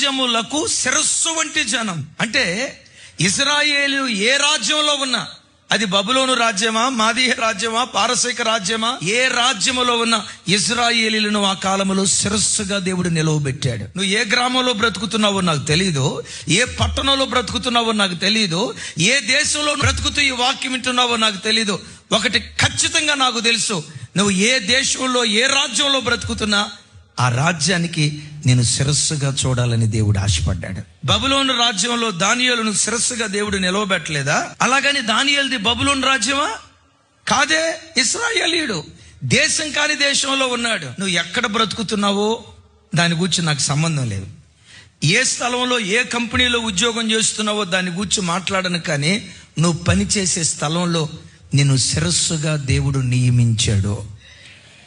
రాజ్యములకు శిరస్సు వంటి జనం. అంటే ఇశ్రాయేలు ఏ రాజ్యంలో ఉన్నా, అది బబులోను రాజ్యమా, మాదీయ రాజ్యమా, పారసీక రాజ్యమా, ఏ రాజ్యములో ఉన్న ఇశ్రాయేలీలను ఆ కాలములో శిరస్సుగా దేవుడు నిలవబెట్టాడు. నువ్వు ఏ గ్రామంలో బ్రతుకుతున్నావో నాకు తెలియదు, ఏ పట్టణంలో బ్రతుకుతున్నావో నాకు తెలియదు, ఏ దేశంలో బ్రతుకుతూ ఈ వాక్యం వింటున్నావో నాకు తెలియదు. ఒకటి ఖచ్చితంగా నాకు తెలుసు, నువ్వు ఏ దేశంలో ఏ రాజ్యంలో బ్రతుకుతున్నా ఆ రాజ్యానికి నేను శిరస్సుగా చూడాలని దేవుడు ఆశపడ్డాడు. బబులోను రాజ్యంలో దానియేలును శిరస్సుగా దేవుడు నిలవబెట్టలేదా? అలాగని దానియేలుది బబులోను రాజ్యమా? కాదే, ఇశ్రాయేలీయుడు. దేశం కాని దేశంలో ఉన్నాడు. నువ్వు ఎక్కడ బ్రతుకుతున్నావో దాని గురించి నాకు సంబంధం లేదు. ఏ స్థలంలో ఏ కంపెనీలో ఉద్యోగం చేస్తున్నావో దాని గురించి మాట్లాడను. కానీ నువ్వు పనిచేసే స్థలంలో నిన్ను శిరస్సుగా దేవుడు నియమించాడు.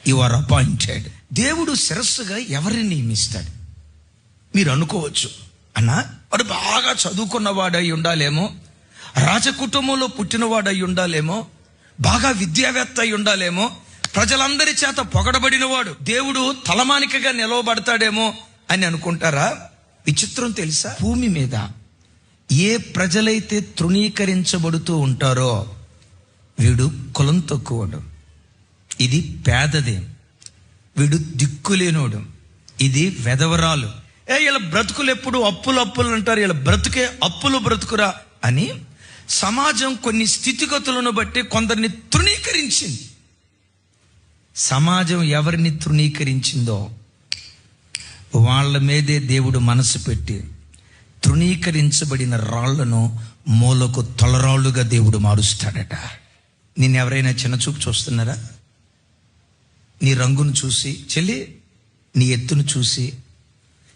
You are appointed. దేవుడు శిరస్సుగా ఎవరిని నియమిస్తాడు? మీరు అనుకోవచ్చు, అన్నా వాడు బాగా చదువుకున్నవాడై ఉండాలేమో, రాజకుటుంబంలో పుట్టినవాడై ఉండాలేమో, బాగా విద్యావేత్త అయి ఉండాలేమో, ప్రజలందరి చేత పొగడబడినవాడు, దేవుడు తలమానికగా నిలవబడతాడేమో అని అనుకుంటారా? విచిత్రం తెలుసా? భూమి మీద ఏ ప్రజలైతే తృణీకరించబడుతూ ఉంటారో వీడు కులం తక్కువడు, ఇది పేదదే, వీడు దిక్కులేనోడు, ఇది వెధవరాలు, వీళ్ళ బ్రతుకులు ఎప్పుడు అప్పులు అంటారు, వీళ్ళ బ్రతుకే అప్పులు బ్రతుకురా అని సమాజం కొన్ని స్థితిగతులను బట్టి కొందరిని తృణీకరించింది. సమాజం ఎవరిని తృణీకరించిందో వాళ్ళ మీదే దేవుడు మనసు పెట్టి తృణీకరించబడిన రాళ్లను మూలకు తొలరాళ్ళుగా దేవుడు మారుస్తాడట. నేను ఎవరైనా చిన్న చూపు చూస్తున్నారా? నీ రంగును చూసి, చెల్లి నీ ఎత్తును చూసి,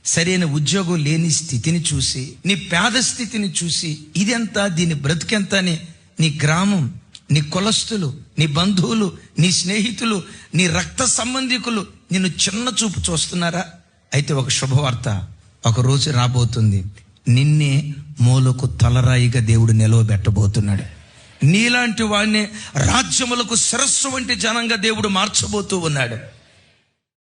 సరైన ఉద్యోగం లేని స్థితిని చూసి, నీ పేద స్థితిని చూసి, ఇదెంత, దీని బ్రతికెంత అని నీ గ్రామం, నీ కులస్తులు, నీ బంధువులు, నీ స్నేహితులు, నీ రక్త సంబంధికులు నిన్ను చిన్న చూపు చూస్తున్నారా? అయితే ఒక శుభవార్త, ఒక రోజు రాబోతుంది, నిన్నే మూలకు తలరాయిగా దేవుడు నిలవబెట్టబోతున్నాడు. నీలాంటి వాడిని రాజ్యములకు శిరస్సు వంటి జనంగా దేవుడు మార్చబోతూ ఉన్నాడు.